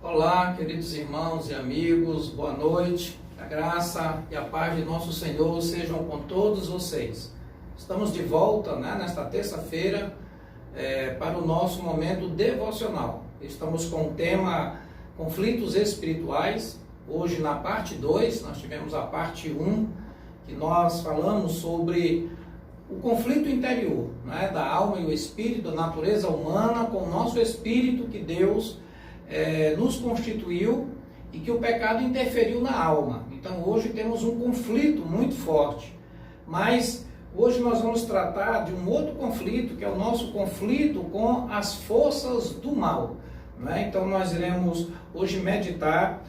Olá, queridos irmãos e amigos, boa noite. A graça e a paz de nosso Senhor sejam com todos vocês. Estamos de volta, nesta terça-feira para o nosso momento devocional. Estamos com o tema conflitos espirituais. Hoje, na parte 2, nós tivemos a parte 1, que nós falamos sobre o conflito interior, da alma e o espírito, da natureza humana com o nosso espírito que Deus nos constituiu e que o pecado interferiu na alma. Então hoje temos um conflito muito forte, mas hoje nós vamos tratar de um outro conflito, que é o nosso conflito com as forças do mal. Então nós iremos hoje meditar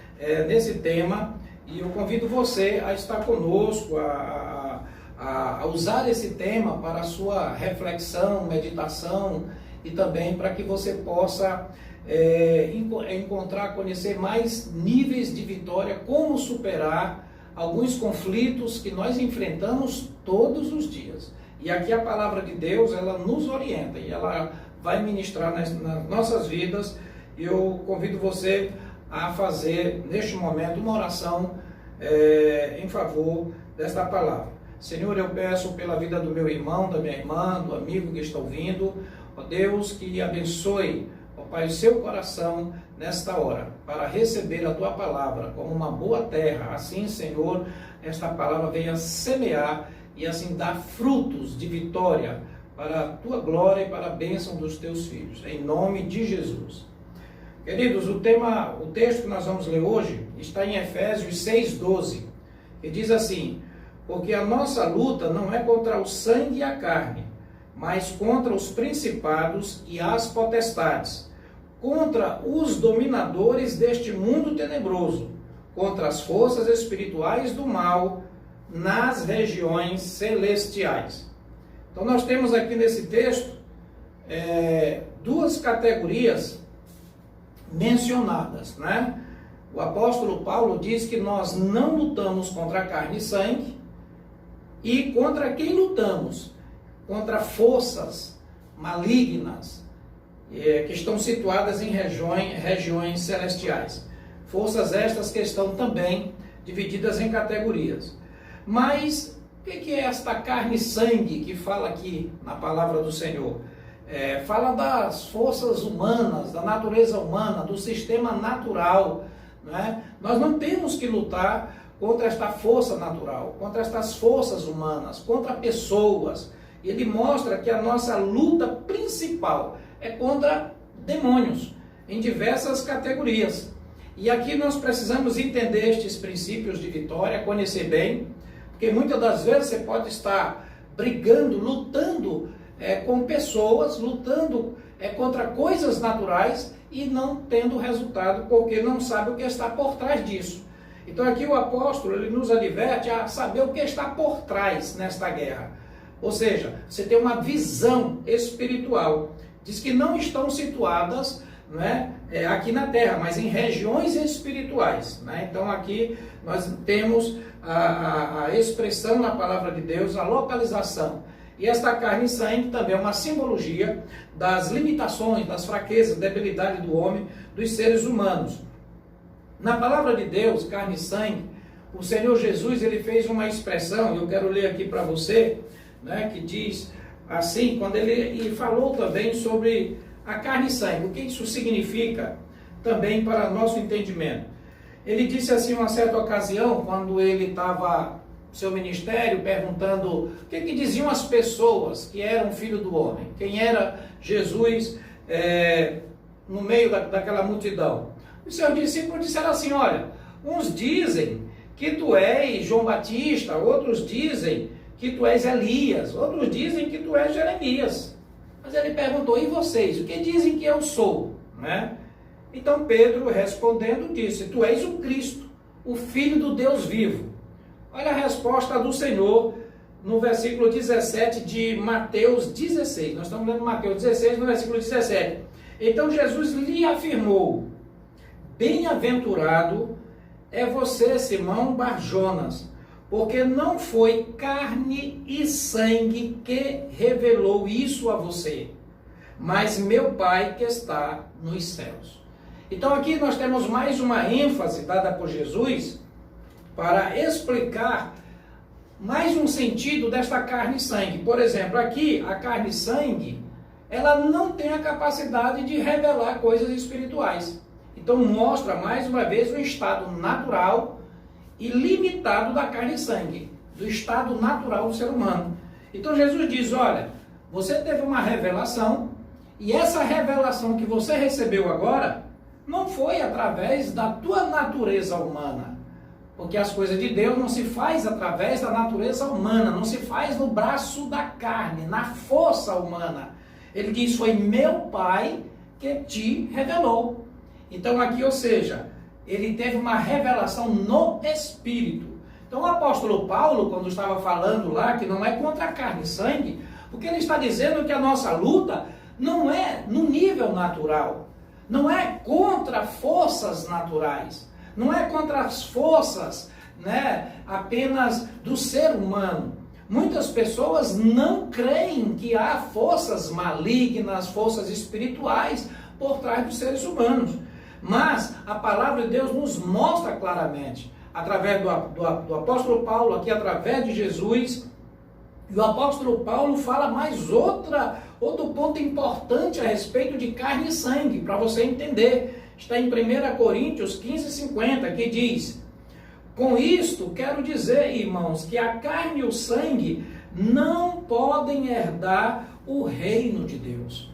nesse tema, e eu convido você a estar conosco, a usar esse tema para a sua reflexão, meditação, e também para que você possa conhecer mais níveis de vitória, como superar alguns conflitos que nós enfrentamos todos os dias. E aqui a palavra de Deus, ela nos orienta e ela vai ministrar nas nossas vidas. E eu convido você a fazer neste momento uma oração em favor desta palavra. Senhor, eu peço pela vida do meu irmão, da minha irmã, do amigo que está ouvindo, ó Deus, que abençoe, ó Pai, o seu coração nesta hora, para receber a Tua palavra como uma boa terra. Assim, Senhor, esta palavra venha semear e assim dar frutos de vitória para a Tua glória e para a bênção dos Teus filhos. Em nome de Jesus. Queridos, o texto que nós vamos ler hoje está em Efésios 6:12, que diz assim: porque a nossa luta não é contra o sangue e a carne, mas contra os principados e as potestades, contra os dominadores deste mundo tenebroso, contra as forças espirituais do mal nas regiões celestiais. Então nós temos aqui nesse texto duas categorias mencionadas, O apóstolo Paulo diz que nós não lutamos contra carne e sangue, e contra quem lutamos? Contra forças malignas que estão situadas em regiões celestiais. Forças estas que estão também divididas em categorias. Mas o que é esta carne e sangue que fala aqui na palavra do Senhor? Fala das forças humanas, da natureza humana, do sistema natural. Nós não temos que lutar contra esta força natural, contra estas forças humanas, contra pessoas. Ele mostra que a nossa luta principal é contra demônios, em diversas categorias. E aqui nós precisamos entender estes princípios de vitória, conhecer bem, porque muitas das vezes você pode estar brigando, lutando com pessoas, lutando contra coisas naturais e não tendo resultado, porque não sabe o que está por trás disso. Então aqui o apóstolo ele nos adverte a saber o que está por trás nesta guerra. Ou seja, você tem uma visão espiritual. Diz que não estão situadas aqui na terra, mas em regiões espirituais. Então aqui nós temos a expressão na palavra de Deus, a localização. E esta carne e sangue também é uma simbologia das limitações, das fraquezas, da debilidade do homem, dos seres humanos. Na palavra de Deus, carne e sangue, o Senhor Jesus ele fez uma expressão, eu quero ler aqui para você, que diz assim, quando ele falou também sobre a carne e sangue, o que isso significa também para nosso entendimento. Ele disse assim, uma certa ocasião, quando ele estava no seu ministério, perguntando o que diziam as pessoas que eram filho do homem, quem era Jesus no meio daquela multidão. Os seus discípulos disseram assim, olha, uns dizem que tu és João Batista, outros dizem que tu és Elias, outros dizem que tu és Jeremias. Mas ele perguntou, e vocês, o que dizem que eu sou? Então Pedro respondendo disse, tu és o Cristo, o Filho do Deus vivo. Olha a resposta do Senhor no versículo 17 de Mateus 16. Nós estamos lendo Mateus 16, no versículo 17. Então Jesus lhe afirmou, bem-aventurado é você, Simão Barjonas, porque não foi carne e sangue que revelou isso a você, mas meu Pai que está nos céus. Então aqui nós temos mais uma ênfase dada por Jesus para explicar mais um sentido desta carne e sangue. Por exemplo, aqui a carne e sangue, ela não tem a capacidade de revelar coisas espirituais. Então mostra mais uma vez o estado natural e limitado da carne e sangue, do estado natural do ser humano. Então Jesus diz, olha, você teve uma revelação, e essa revelação que você recebeu agora, não foi através da tua natureza humana. Porque as coisas de Deus não se faz através da natureza humana, não se faz no braço da carne, na força humana. Ele diz, foi meu Pai que te revelou. Então aqui, ou seja, ele teve uma revelação no Espírito. Então o apóstolo Paulo, quando estava falando lá que não é contra carne e sangue, porque ele está dizendo que a nossa luta não é no nível natural, não é contra forças naturais, não é contra as forças, apenas do ser humano. Muitas pessoas não creem que há forças malignas, forças espirituais por trás dos seres humanos. Mas a palavra de Deus nos mostra claramente, através do apóstolo Paulo, aqui através de Jesus. E o apóstolo Paulo fala mais outro ponto importante a respeito de carne e sangue, para você entender. Está em 1 Coríntios 15:50, que diz: com isto quero dizer, irmãos, que a carne e o sangue não podem herdar o reino de Deus.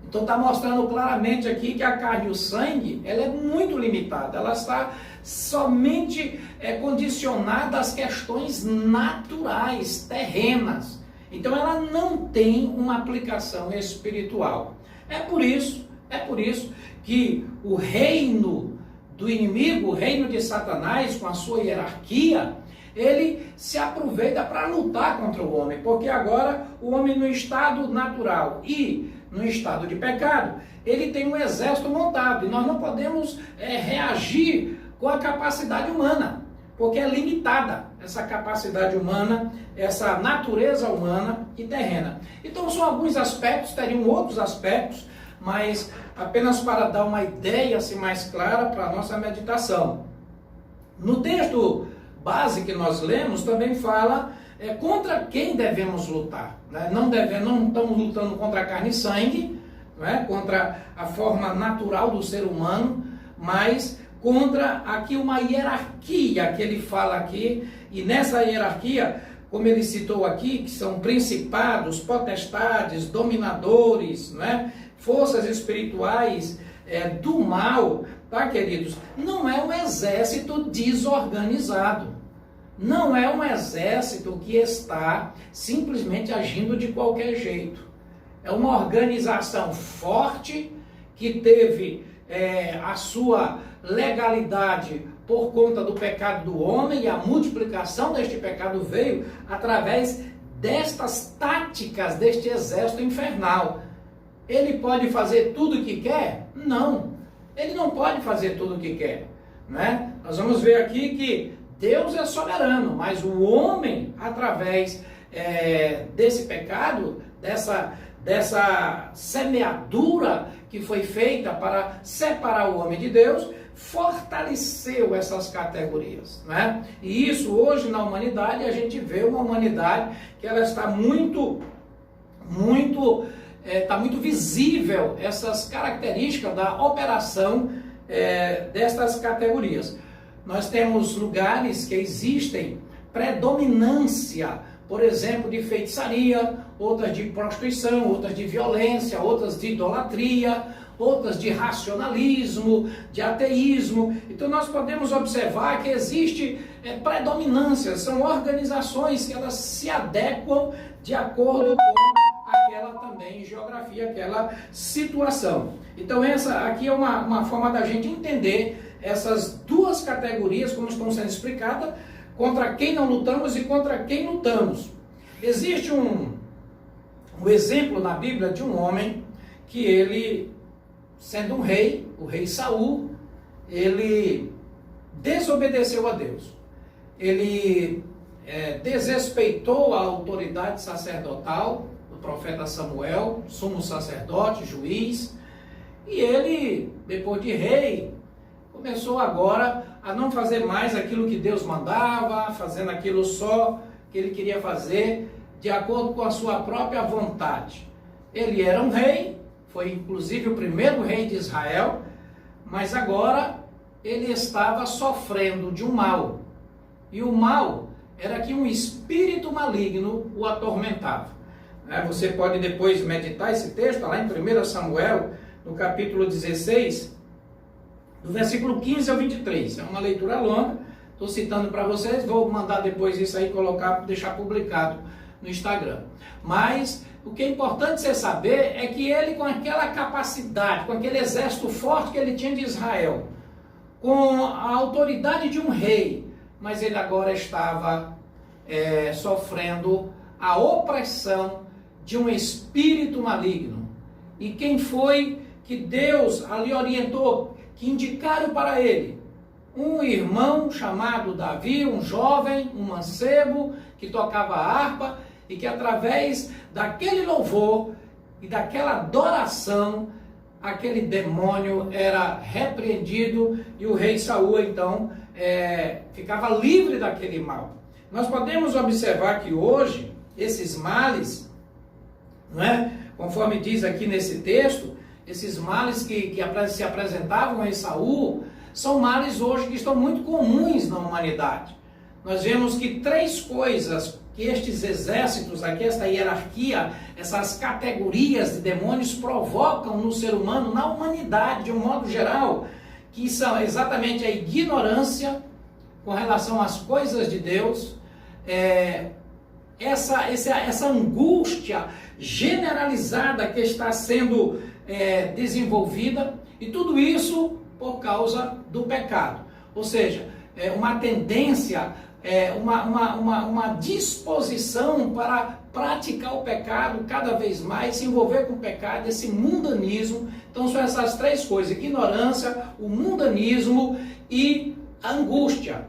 Então está mostrando claramente aqui que a carne e o sangue, ela é muito limitada, ela está somente condicionada às questões naturais, terrenas. Então ela não tem uma aplicação espiritual. É por isso que o reino do inimigo, o reino de Satanás, com a sua hierarquia, ele se aproveita para lutar contra o homem, porque agora o homem no estado natural e no estado de pecado, ele tem um exército montado, e nós não podemos reagir com a capacidade humana, porque é limitada essa capacidade humana, essa natureza humana e terrena. Então são alguns aspectos, teriam outros aspectos, mas apenas para dar uma ideia assim, mais clara para a nossa meditação. No texto base que nós lemos também fala contra quem devemos lutar. Não estamos lutando contra a carne e sangue, contra a forma natural do ser humano, mas contra aqui uma hierarquia que ele fala aqui, e nessa hierarquia, como ele citou aqui, que são principados, potestades, dominadores, forças espirituais do mal, tá, queridos? Não é um exército desorganizado. Não é um exército que está simplesmente agindo de qualquer jeito. É uma organização forte que teve a sua legalidade por conta do pecado do homem, e a multiplicação deste pecado veio através destas táticas deste exército infernal. Ele pode fazer tudo o que quer? Não. Ele não pode fazer tudo o que quer. Nós vamos ver aqui que Deus é soberano, mas o homem, através desse pecado, dessa semeadura que foi feita para separar o homem de Deus, fortaleceu essas categorias. E isso hoje na humanidade, a gente vê uma humanidade que ela está muito visível essas características da operação destas categorias. Nós temos lugares que existem predominância, por exemplo, de feitiçaria, outras de prostituição, outras de violência, outras de idolatria, outras de racionalismo, de ateísmo. Então nós podemos observar que existe predominância, são organizações que elas se adequam de acordo com aquela também geografia, aquela situação. Então essa aqui é uma forma da gente entender essas duas categorias, como estão sendo explicadas, contra quem não lutamos e contra quem lutamos. Existe um exemplo na Bíblia de um homem que ele, sendo um rei, o rei Saul, ele desobedeceu a Deus. Ele desrespeitou a autoridade sacerdotal do profeta Samuel, sumo sacerdote, juiz, E ele, depois de rei, começou agora a não fazer mais aquilo que Deus mandava, fazendo aquilo só que ele queria fazer, de acordo com a sua própria vontade. Ele era um rei, foi inclusive o primeiro rei de Israel, mas agora ele estava sofrendo de um mal. E o mal era que um espírito maligno o atormentava. Você pode depois meditar esse texto, lá em 1 Samuel, no capítulo 16, do versículo 15 ao 23. É uma leitura longa, estou citando para vocês, vou mandar depois isso aí, colocar, deixar publicado no Instagram. Mas o que é importante você saber é que ele, com aquela capacidade, com aquele exército forte que ele tinha de Israel, com a autoridade de um rei, mas ele agora estava sofrendo a opressão de um espírito maligno. E quem foi que Deus ali orientou, que indicaram para ele? Um irmão chamado Davi, um jovem, um mancebo, que tocava harpa, e que através daquele louvor e daquela adoração, aquele demônio era repreendido e o rei Saul então ficava livre daquele mal. Nós podemos observar que hoje esses males, não é? Conforme diz aqui nesse texto, esses males que se apresentavam em Saul são males hoje que estão muito comuns na humanidade. Nós vemos que três coisas que estes exércitos, aqui esta hierarquia, essas categorias de demônios provocam no ser humano, na humanidade de um modo geral, que são exatamente a ignorância com relação às coisas de Deus, essa angústia generalizada que está sendo desenvolvida, e tudo isso por causa do pecado. Ou seja, uma tendência, uma disposição para praticar o pecado cada vez mais, se envolver com o pecado, esse mundanismo. Então são essas três coisas: ignorância, o mundanismo e a angústia.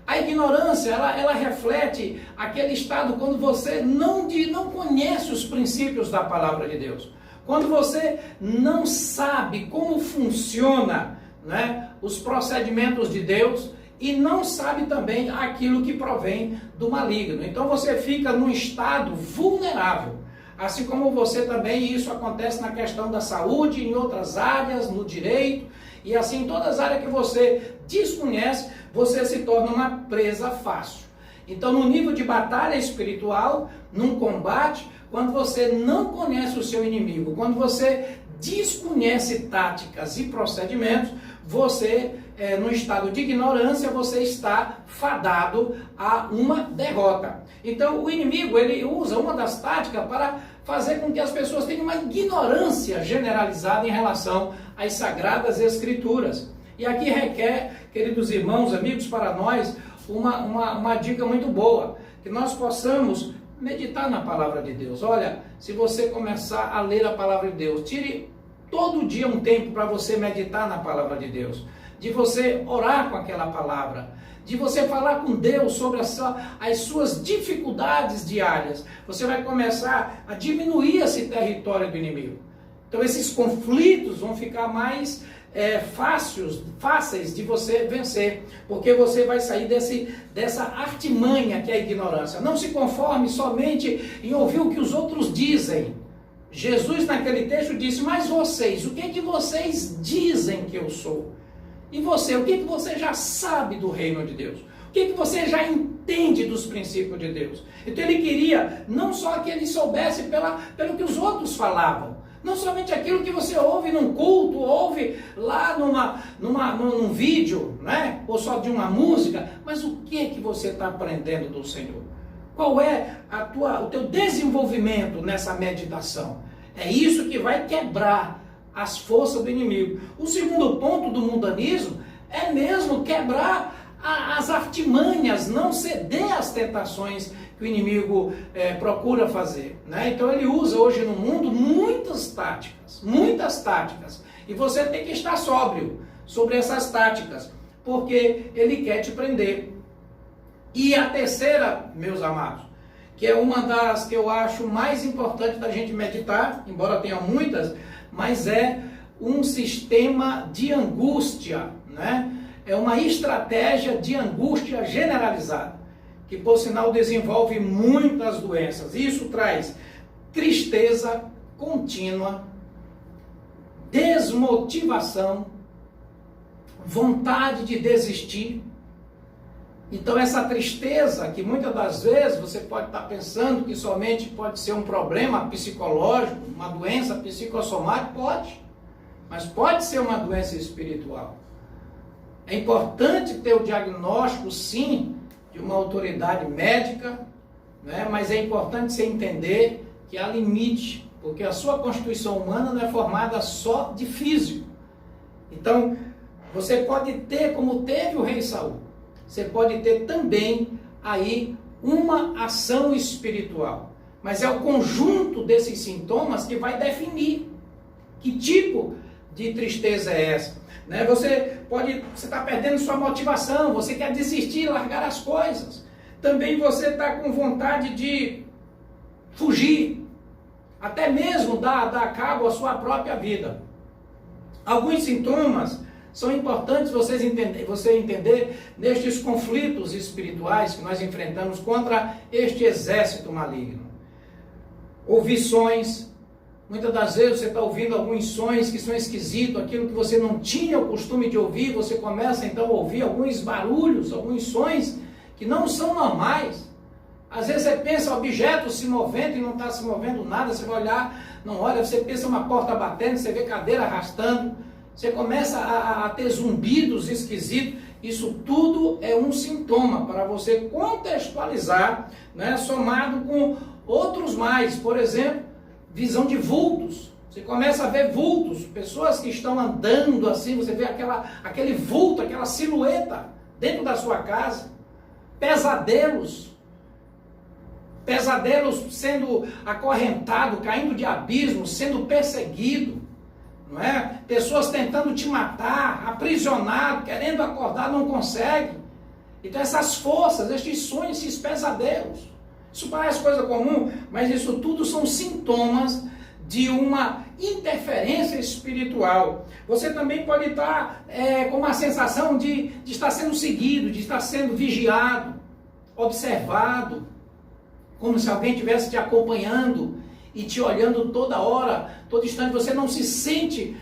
A ignorância, ela reflete aquele estado quando você não conhece os princípios da palavra de Deus. Quando você não sabe como funciona, né, os procedimentos de Deus e não sabe também aquilo que provém do maligno. Então você fica num estado vulnerável. Assim como você também, isso acontece na questão da saúde, em outras áreas, no direito, e assim em todas as áreas que você desconhece, você se torna uma presa fácil. Então no nível de batalha espiritual, num combate, quando você não conhece o seu inimigo, quando você desconhece táticas e procedimentos, você, no estado de ignorância, você está fadado a uma derrota. Então o inimigo, ele usa uma das táticas para fazer com que as pessoas tenham uma ignorância generalizada em relação às Sagradas Escrituras. E aqui requer, queridos irmãos, amigos, para nós, uma dica muito boa, que nós possamos meditar na palavra de Deus. Olha, se você começar a ler a palavra de Deus, tire todo dia um tempo para você meditar na palavra de Deus, de você orar com aquela palavra, de você falar com Deus sobre as suas dificuldades diárias. Você vai começar a diminuir esse território do inimigo. Então esses conflitos vão ficar mais fáceis de você vencer, porque você vai sair dessa artimanha que é a ignorância. Não se conforme somente em ouvir o que os outros dizem. Jesus naquele texto disse: mas vocês, o que é que vocês dizem que eu sou? E você, o que é que você já sabe do reino de Deus? O que é que você já entende dos princípios de Deus? Então ele queria não só que ele soubesse pelo que os outros falavam, não somente aquilo que você ouve num culto, ouve lá num vídeo, né? Ou só de uma música, mas o que é que você está aprendendo do Senhor? Qual é o teu desenvolvimento nessa meditação? É isso que vai quebrar as forças do inimigo. O segundo ponto do mundanismo é mesmo quebrar as artimanhas, não ceder às tentações que o inimigo procura fazer, né? Então ele usa hoje no mundo muitas táticas, e você tem que estar sóbrio sobre essas táticas, porque ele quer te prender. E a terceira, meus amados, que é uma das que eu acho mais importante da gente meditar, embora tenha muitas, mas é um sistema de angústia, né? É uma estratégia de angústia generalizada, que por sinal desenvolve muitas doenças. Isso traz tristeza contínua, desmotivação, vontade de desistir. Então essa tristeza, que muitas das vezes você pode estar pensando que somente pode ser um problema psicológico, uma doença psicossomática, pode, mas pode ser uma doença espiritual. É importante ter o diagnóstico, sim, de uma autoridade médica, né? Mas é importante você entender que há limite, porque a sua constituição humana não é formada só de físico. Então, você pode ter, como teve o rei Saul, você pode ter também aí uma ação espiritual. Mas é o conjunto desses sintomas que vai definir que tipo de tristeza é essa. Né? Você está perdendo sua motivação, você quer desistir, largar as coisas. Também você está com vontade de fugir, até mesmo dar cabo à sua própria vida. Alguns sintomas são importantes você entender nestes conflitos espirituais que nós enfrentamos contra este exército maligno. Ouvir sonhos. Muitas das vezes você está ouvindo alguns sonhos que são esquisitos, aquilo que você não tinha o costume de ouvir, você começa então a ouvir alguns barulhos, alguns sons que não são normais. Às vezes você pensa objetos se movendo e não está se movendo nada, você vai olhar, não olha, você pensa uma porta batendo, você vê cadeira arrastando, você começa a ter zumbidos esquisitos. Isso tudo é um sintoma para você contextualizar, né, somado com outros mais. Por exemplo, visão de vultos. Você começa a ver vultos, pessoas que estão andando assim, você vê aquele vulto, aquela silhueta dentro da sua casa. Pesadelos sendo acorrentado, caindo de abismo, sendo perseguido. Não é? Pessoas tentando te matar, aprisionado, querendo acordar, não consegue. Então essas forças, estes sonhos, esses pesadelos, isso parece coisa comum, mas isso tudo são sintomas de uma interferência espiritual. Você também pode estar com uma sensação de estar sendo seguido, de estar sendo vigiado, observado, como se alguém estivesse te acompanhando e te olhando toda hora, todo instante. Você não se sente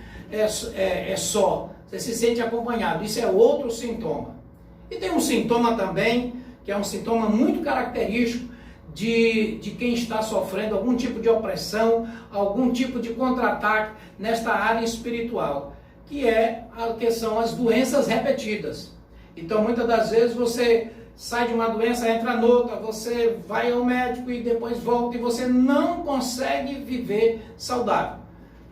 só, você se sente acompanhado. Isso é outro sintoma. E tem um sintoma também, que é um sintoma muito característico de quem está sofrendo algum tipo de opressão, algum tipo de contra-ataque nesta área espiritual, que são as doenças repetidas. Então, muitas das vezes você sai de uma doença, entra noutra, você vai ao médico e depois volta e você não consegue viver saudável.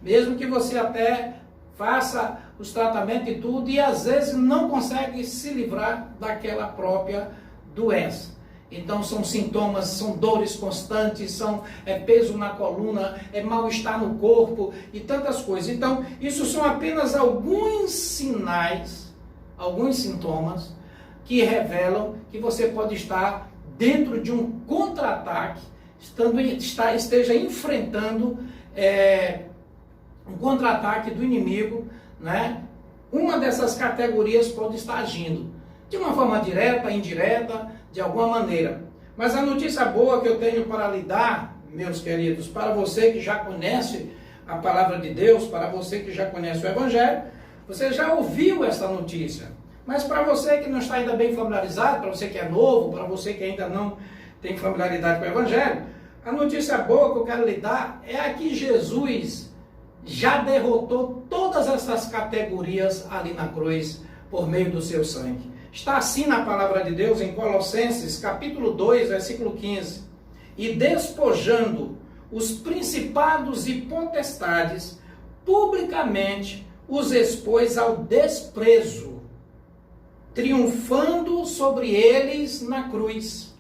Mesmo que você até faça os tratamentos e tudo, e às vezes não consegue se livrar daquela própria doença. Então são sintomas, são dores constantes, são peso na coluna, mal-estar no corpo e tantas coisas. Então isso são apenas alguns sinais, alguns sintomas que revelam que você pode estar dentro de um contra-ataque, esteja enfrentando um contra-ataque do inimigo, né? Uma dessas categorias pode estar agindo de uma forma direta, indireta, de alguma maneira. Mas a notícia boa que eu tenho para lhe dar, meus queridos, para você que já conhece a palavra de Deus, para você que já conhece o Evangelho, você já ouviu essa notícia. Mas para você que não está ainda bem familiarizado, para você que é novo, para você que ainda não tem familiaridade com o Evangelho, a notícia boa que eu quero lhe dar é a que Jesus já derrotou todas essas categorias ali na cruz por meio do seu sangue. Está assim na palavra de Deus em Colossenses, capítulo 2, versículo 15. E despojando os principados e potestades, publicamente os expôs ao desprezo, triunfando sobre eles na cruz.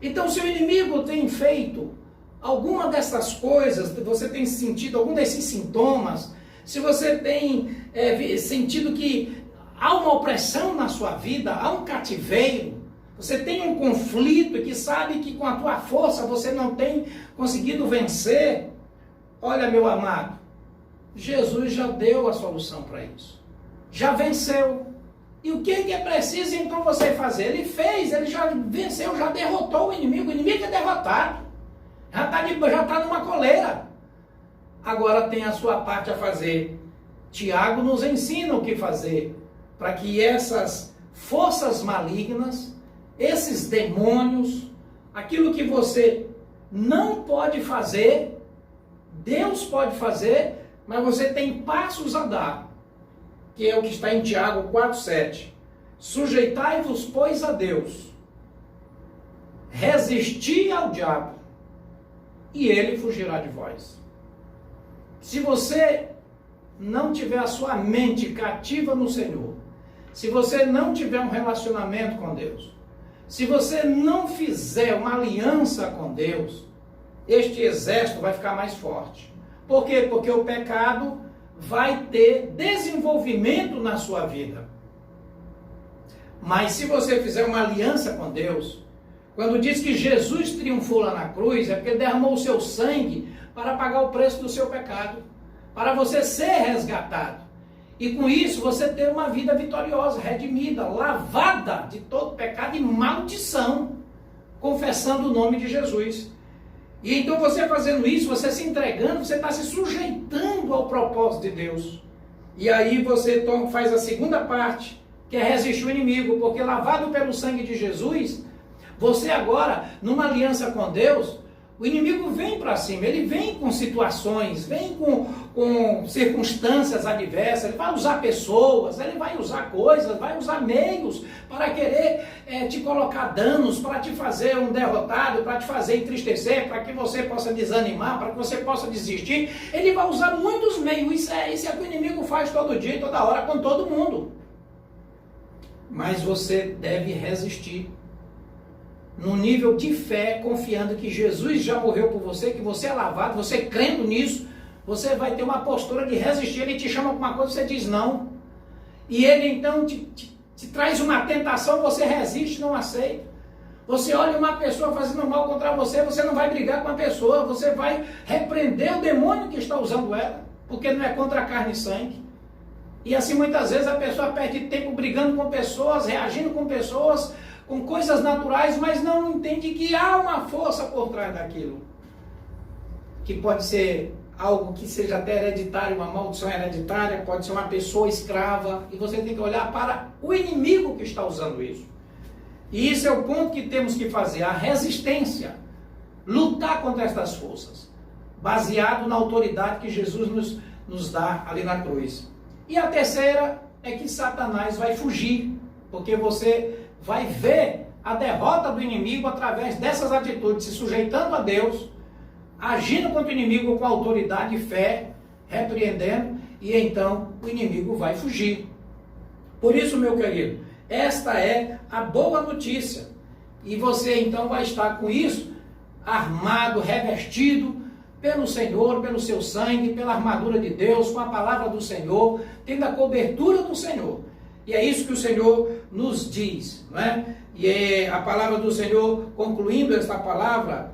Então, se o inimigo tem feito alguma dessas coisas, você tem sentido algum desses sintomas, se você tem sentido que há uma opressão na sua vida, há um cativeiro, você tem um conflito e que sabe que com a tua força você não tem conseguido vencer, olha, meu amado, Jesus já deu a solução para isso. Já venceu. E o que é preciso então você fazer? Ele fez, ele já venceu, já derrotou o inimigo. O inimigo é derrotado. Já está numa coleira. Agora tem a sua parte a fazer. Tiago nos ensina o que fazer para que essas forças malignas, esses demônios, aquilo que você não pode fazer, Deus pode fazer, mas você tem passos a dar, que é o que está em Tiago 4,7. Sujeitai-vos, pois, a Deus, resisti ao diabo, e ele fugirá de vós. Se você não tiver a sua mente cativa no Senhor, se você não tiver um relacionamento com Deus, se você não fizer uma aliança com Deus, este exército vai ficar mais forte. Por quê? Porque o pecado vai ter desenvolvimento na sua vida. Mas se você fizer uma aliança com Deus, quando diz que Jesus triunfou lá na cruz, é porque ele derramou o seu sangue para pagar o preço do seu pecado, para você ser resgatado. E com isso você ter uma vida vitoriosa, redimida, lavada de todo pecado e maldição, confessando o nome de Jesus. E então você fazendo isso, você se entregando, você está se sujeitando ao propósito de Deus. E aí você faz a segunda parte, que é resistir o inimigo, porque lavado pelo sangue de Jesus, você agora, numa aliança com Deus, o inimigo vem para cima, ele vem com situações, vem com circunstâncias adversas, ele vai usar pessoas, ele vai usar coisas, vai usar meios para querer te colocar danos, para te fazer um derrotado, para te fazer entristecer, para que você possa desanimar, para que você possa desistir. Ele vai usar muitos meios, isso é o que o inimigo faz todo dia e toda hora com todo mundo. Mas você deve resistir. No nível de fé, confiando que Jesus já morreu por você, que você é lavado, você crendo nisso, você vai ter uma postura de resistir. Ele te chama para uma coisa, você diz não. E ele então te traz uma tentação, você resiste, não aceita. Você olha uma pessoa fazendo mal contra você, você não vai brigar com a pessoa, você vai repreender o demônio que está usando ela, porque não é contra a carne e sangue. E assim muitas vezes a pessoa perde tempo brigando com pessoas, reagindo com pessoas, com coisas naturais, mas não entende que há uma força por trás daquilo. Que pode ser algo que seja até hereditário, uma maldição hereditária, pode ser uma pessoa escrava, e você tem que olhar para o inimigo que está usando isso. E isso é o ponto que temos que fazer, a resistência, lutar contra estas forças, baseado na autoridade que Jesus nos dá ali na cruz. E a terceira é que Satanás vai fugir, porque você vai ver a derrota do inimigo através dessas atitudes, se sujeitando a Deus, agindo contra o inimigo com autoridade e fé, repreendendo, e então o inimigo vai fugir. Por isso, meu querido, esta é a boa notícia. E você então vai estar com isso, armado, revestido pelo Senhor, pelo seu sangue, pela armadura de Deus, com a palavra do Senhor, tendo a cobertura do Senhor. E é isso que o Senhor nos diz, não é? E é a palavra do Senhor, concluindo esta palavra,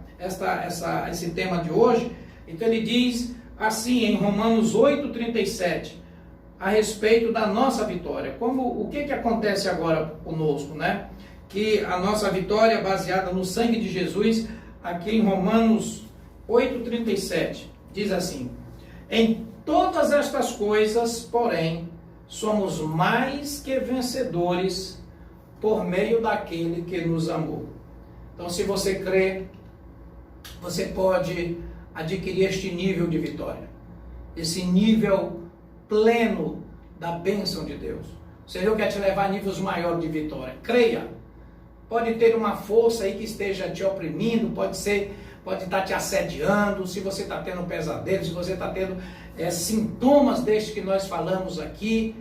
esse tema de hoje, então ele diz assim em Romanos 8,37, a respeito da nossa vitória. O que acontece agora conosco, né? Que a nossa vitória é baseada no sangue de Jesus, aqui em Romanos 8,37, diz assim: em todas estas coisas, porém, somos mais que vencedores por meio daquele que nos amou. Então, se você crê, você pode adquirir este nível de vitória, esse nível pleno da bênção de Deus. O Senhor quer te levar a níveis maiores de vitória. Creia. Pode ter uma força aí que esteja te oprimindo, pode estar te assediando, se você está tendo pesadelo, se você está tendo sintomas destes que nós falamos aqui,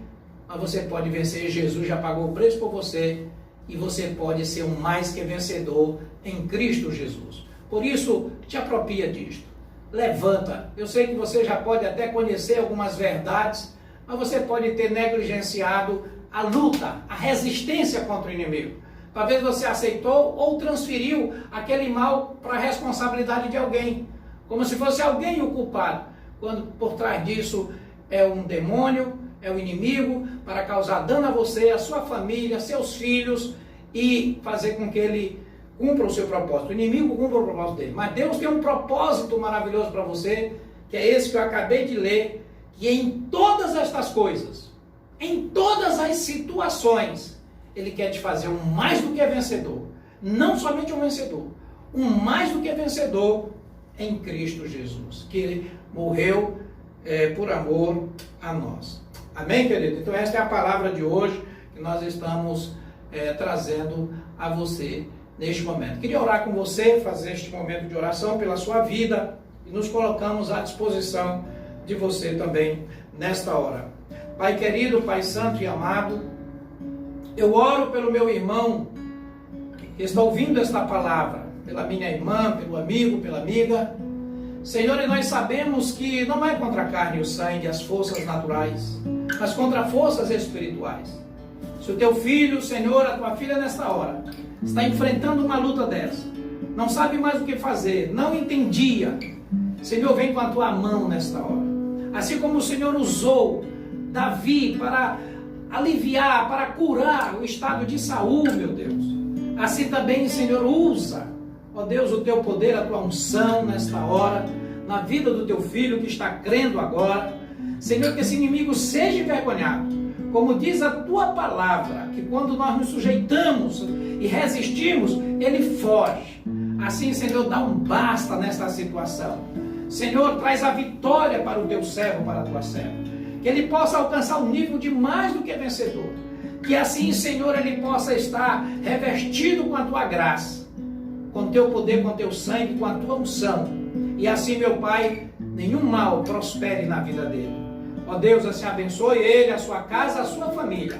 mas você pode vencer. Jesus já pagou o preço por você e você pode ser um mais que vencedor em Cristo Jesus. Por isso, te apropria disto. Levanta. Eu sei que você já pode até conhecer algumas verdades, mas você pode ter negligenciado a luta, a resistência contra o inimigo. Talvez você aceitou ou transferiu aquele mal para a responsabilidade de alguém, como se fosse alguém o culpado, quando por trás disso é um demônio, é um inimigo, para causar dano a você, a sua família, seus filhos e fazer com que ele cumpra o seu propósito. O inimigo cumpra o propósito dele. Mas Deus tem um propósito maravilhoso para você, que é esse que eu acabei de ler, que em todas estas coisas, em todas as situações, Ele quer te fazer um mais do que vencedor. Não somente um vencedor, um mais do que vencedor em Cristo Jesus, que Ele morreu por amor a nós. Amém, querido? Então esta é a palavra de hoje que nós estamos trazendo a você neste momento. Queria orar com você, fazer este momento de oração pela sua vida e nos colocamos à disposição de você também nesta hora. Pai querido, Pai santo e amado, eu oro pelo meu irmão que está ouvindo esta palavra, pela minha irmã, pelo amigo, pela amiga. Senhor, e nós sabemos que não é contra a carne e o sangue, as forças naturais, mas contra forças espirituais. Se o teu filho, Senhor, a tua filha nesta hora, está enfrentando uma luta dessa, não sabe mais o que fazer, não entendia, Senhor, vem com a tua mão nesta hora. Assim como o Senhor usou Davi para aliviar, para curar o estado de Saul, meu Deus, assim também, Senhor, usa, ó Deus, o teu poder, a tua unção nesta hora, na vida do teu filho que está crendo agora. Senhor, que esse inimigo seja envergonhado, como diz a tua palavra, que quando nós nos sujeitamos e resistimos, ele foge. Assim, Senhor, dá um basta nesta situação. Senhor, traz a vitória para o teu servo, para a tua serva. Que ele possa alcançar um nível de mais do que vencedor. Que assim, Senhor, ele possa estar revestido com a tua graça, com o teu poder, com o teu sangue, com a tua unção. E assim, meu Pai, nenhum mal prospere na vida dele. Ó Deus, assim abençoe ele, a sua casa, a sua família.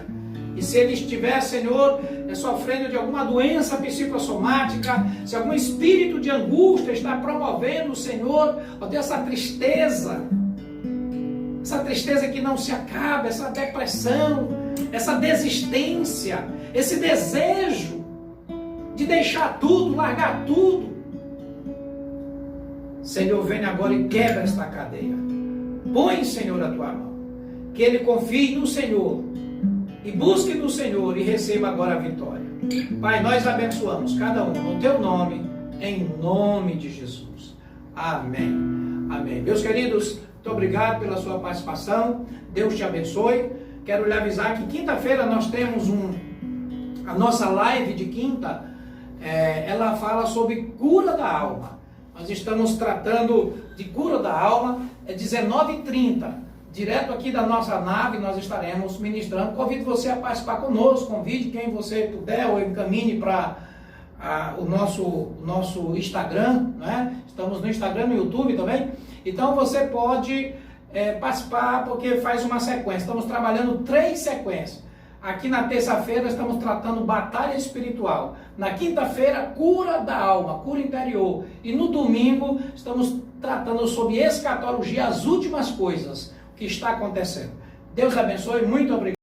E se ele estiver, Senhor, sofrendo de alguma doença psicossomática, se algum espírito de angústia está promovendo, Senhor, ó Deus, essa tristeza que não se acaba, essa depressão, essa desistência, esse desejo de deixar tudo, largar tudo. Senhor, vem agora e quebra esta cadeia. Põe, Senhor, a tua mão. Que ele confie no Senhor e busque no Senhor e receba agora a vitória. Pai, nós abençoamos cada um no teu nome, em nome de Jesus. Amém. Amém. Meus queridos, muito obrigado pela sua participação. Deus te abençoe. Quero lhe avisar que quinta-feira nós temos a nossa live de quinta. Ela fala sobre cura da alma. Nós estamos tratando de cura da alma. É 19h30. Direto aqui da nossa nave, nós estaremos ministrando. Convido você a participar conosco, convide quem você puder ou encaminhe para o nosso Instagram, né? Estamos no Instagram, no YouTube também. Então você pode participar, porque faz uma sequência. Estamos trabalhando 3 sequências. Aqui na terça-feira estamos tratando batalha espiritual. Na quinta-feira, cura da alma, cura interior. E no domingo estamos tratando sobre escatologia, as últimas coisas que está acontecendo. Deus abençoe, muito obrigado.